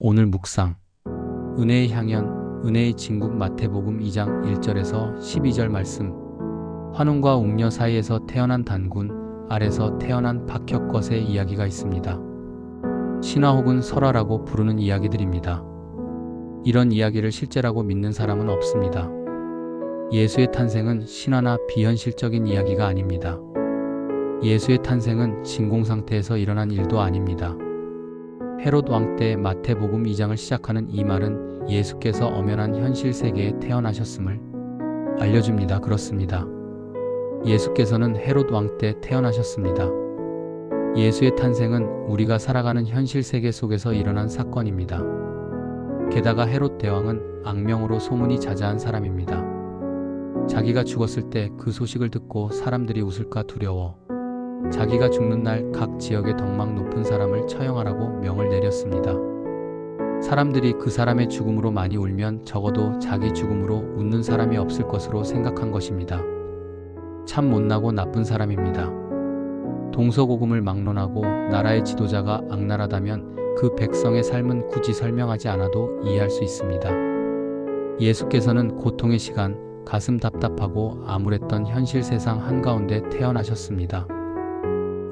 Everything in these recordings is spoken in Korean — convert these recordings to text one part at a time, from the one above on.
오늘 묵상 은혜의 향연, 은혜의 진국 마태복음 2장 1절에서 12절 말씀. 환웅과 웅녀 사이에서 태어난 단군, 알에서 태어난 박혁것의 이야기가 있습니다. 신화 혹은 설화라고 부르는 이야기들입니다. 이런 이야기를 실제라고 믿는 사람은 없습니다. 예수의 탄생은 신화나 비현실적인 이야기가 아닙니다. 예수의 탄생은 진공 상태에서 일어난 일도 아닙니다. 헤롯 왕 때 마태복음 2장을 시작하는 이 말은 예수께서 엄연한 현실 세계에 태어나셨음을 알려줍니다. 그렇습니다. 예수께서는 헤롯 왕 때 태어나셨습니다. 예수의 탄생은 우리가 살아가는 현실 세계 속에서 일어난 사건입니다. 게다가 헤롯 대왕은 악명으로 소문이 자자한 사람입니다. 자기가 죽었을 때 그 소식을 듣고 사람들이 웃을까 두려워 자기가 죽는 날 각 지역의 덕망 높은 사람을 처형하라고 명을 내렸습니다. 사람들이 그 사람의 죽음으로 많이 울면 적어도 자기 죽음으로 웃는 사람이 없을 것으로 생각한 것입니다. 참 못나고 나쁜 사람입니다. 동서고금을 막론하고 나라의 지도자가 악랄하다면 그 백성의 삶은 굳이 설명하지 않아도 이해할 수 있습니다. 예수께서는 고통의 시간, 가슴 답답하고 암울했던 현실 세상 한가운데 태어나셨습니다.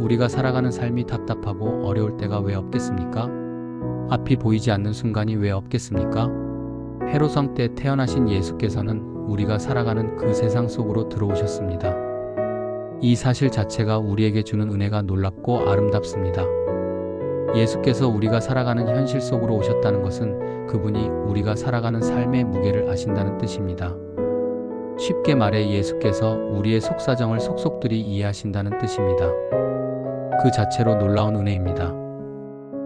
우리가 살아가는 삶이 답답하고 어려울 때가 왜 없겠습니까? 앞이 보이지 않는 순간이 왜 없겠습니까? 헤롯 왕 때 태어나신 예수께서는 우리가 살아가는 그 세상 속으로 들어오셨습니다. 이 사실 자체가 우리에게 주는 은혜가 놀랍고 아름답습니다. 예수께서 우리가 살아가는 현실 속으로 오셨다는 것은 그분이 우리가 살아가는 삶의 무게를 아신다는 뜻입니다. 쉽게 말해 예수께서 우리의 속사정을 속속들이 이해하신다는 뜻입니다. 그 자체로 놀라운 은혜입니다.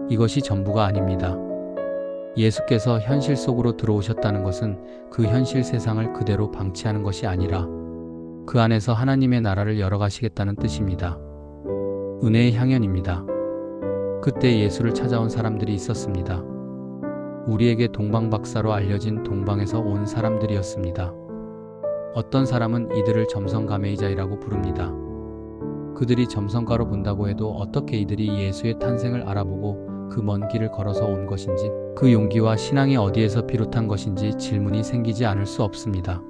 이것이 전부가 아닙니다. 예수께서 현실 속으로 들어오셨다는 것은 그 현실 세상을 그대로 방치하는 것이 아니라 그 안에서 하나님의 나라를 열어가시겠다는 뜻입니다. 은혜의 향연입니다. 그때 예수를 찾아온 사람들이 있었습니다. 우리에게 동방박사로 알려진 동방에서 온 사람들이었습니다. 어떤 사람은 이들을 점성가매이자이라고 부릅니다. 그들이 점성가로 본다고 해도 어떻게 이들이 예수의 탄생을 알아보고 그 먼 길을 걸어서 온 것인지, 그 용기와 신앙이 어디에서 비롯한 것인지 질문이 생기지 않을 수 없습니다.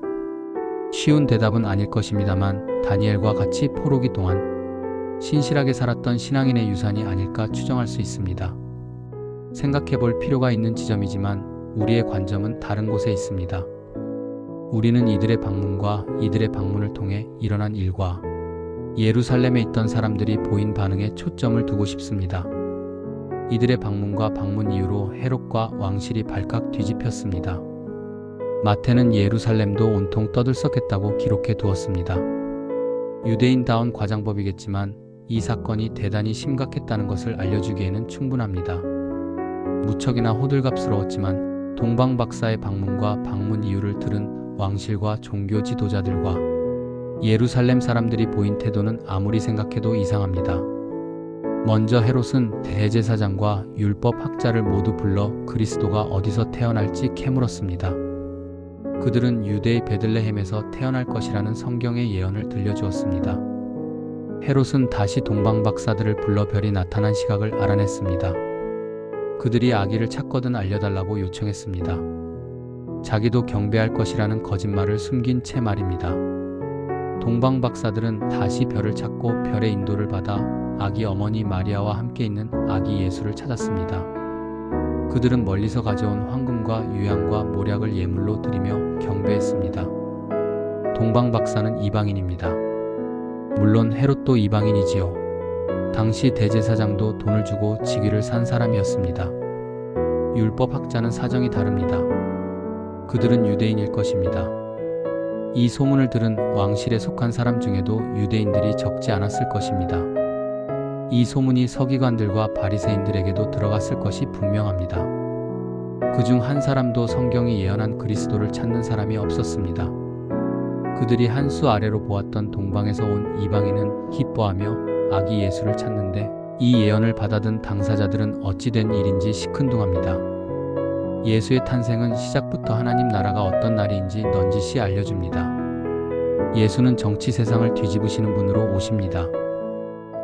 쉬운 대답은 아닐 것입니다만 다니엘과 같이 포로기 동안 신실하게 살았던 신앙인의 유산이 아닐까 추정할 수 있습니다. 생각해 볼 필요가 있는 지점이지만 우리의 관점은 다른 곳에 있습니다. 우리는 이들의 방문과 이들의 방문을 통해 일어난 일과 예루살렘에 있던 사람들이 보인 반응에 초점을 두고 싶습니다. 이들의 방문과 방문 이후로 헤롯과 왕실이 발칵 뒤집혔습니다. 마태는 예루살렘도 온통 떠들썩했다고 기록해 두었습니다. 유대인다운 과장법이겠지만 이 사건이 대단히 심각했다는 것을 알려주기에는 충분합니다. 무척이나 호들갑스러웠지만 동방박사의 방문과 방문 이유를 들은 왕실과 종교 지도자들과 예루살렘 사람들이 보인 태도는 아무리 생각해도 이상합니다. 먼저 헤롯은 대제사장과 율법학자를 모두 불러 그리스도가 어디서 태어날지 캐물었습니다. 그들은 유대의 베들레헴에서 태어날 것이라는 성경의 예언을 들려주었습니다. 헤롯은 다시 동방박사들을 불러 별이 나타난 시각을 알아냈습니다. 그들이 아기를 찾거든 알려달라고 요청했습니다. 자기도 경배할 것이라는 거짓말을 숨긴 채 말입니다. 동방박사들은 다시 별을 찾고 별의 인도를 받아 아기 어머니 마리아와 함께 있는 아기 예수를 찾았습니다. 그들은 멀리서 가져온 황금과 유향과 모략을 예물로 드리며 경배했습니다. 동방박사는 이방인입니다. 물론 헤롯도 이방인이지요. 당시 대제사장도 돈을 주고 직위를 산 사람이었습니다. 율법학자는 사정이 다릅니다. 그들은 유대인일 것입니다. 이 소문을 들은 왕실에 속한 사람 중에도 유대인들이 적지 않았을 것입니다. 이 소문이 서기관들과 바리새인들에게도 들어갔을 것이 분명합니다. 그중 한 사람도 성경이 예언한 그리스도를 찾는 사람이 없었습니다. 그들이 한 수 아래로 보았던 동방에서 온 이방인은 기뻐하며 아기 예수를 찾는데 이 예언을 받아든 당사자들은 어찌 된 일인지 시큰둥합니다. 예수의 탄생은 시작부터 하나님 나라가 어떤 날인지 넌지시 알려줍니다. 예수는 정치 세상을 뒤집으시는 분으로 오십니다.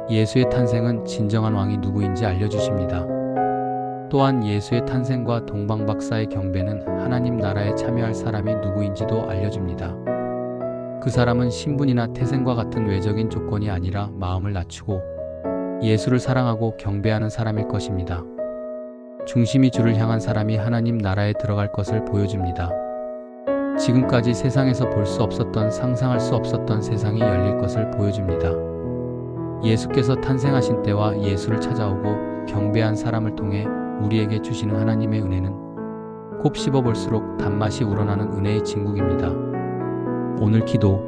예수의 탄생은 진정한 왕이 누구인지 알려주십니다. 또한 예수의 탄생과 동방박사의 경배는 하나님 나라에 참여할 사람이 누구인지도 알려줍니다. 그 사람은 신분이나 태생과 같은 외적인 조건이 아니라 마음을 낮추고 예수를 사랑하고 경배하는 사람일 것입니다. 중심이 주를 향한 사람이 하나님 나라에 들어갈 것을 보여줍니다. 지금까지 세상에서 볼 수 없었던, 상상할 수 없었던 세상이 열릴 것을 보여줍니다. 예수께서 탄생하신 때와 예수를 찾아오고 경배한 사람을 통해 우리에게 주시는 하나님의 은혜는 곱 씹어볼수록 단맛이 우러나는 은혜의 진국입니다. 오늘 기도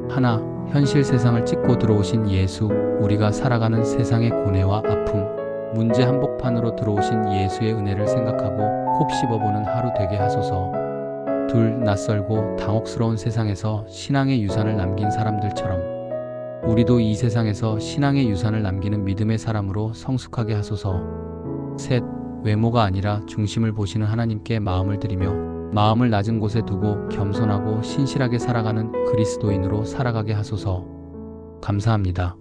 하나, 현실 세상을 찍고 들어오신 예수, 우리가 살아가는 세상의 고뇌와 아픔, 문제 한복판으로 들어오신 예수의 은혜를 생각하고 곱 씹어보는 하루 되게 하소서. 둘, 낯설고 당혹스러운 세상에서 신앙의 유산을 남긴 사람들처럼 우리도 이 세상에서 신앙의 유산을 남기는 믿음의 사람으로 성숙하게 하소서. 셋, 외모가 아니라 중심을 보시는 하나님께 마음을 드리며 마음을 낮은 곳에 두고 겸손하고 신실하게 살아가는 그리스도인으로 살아가게 하소서. 감사합니다.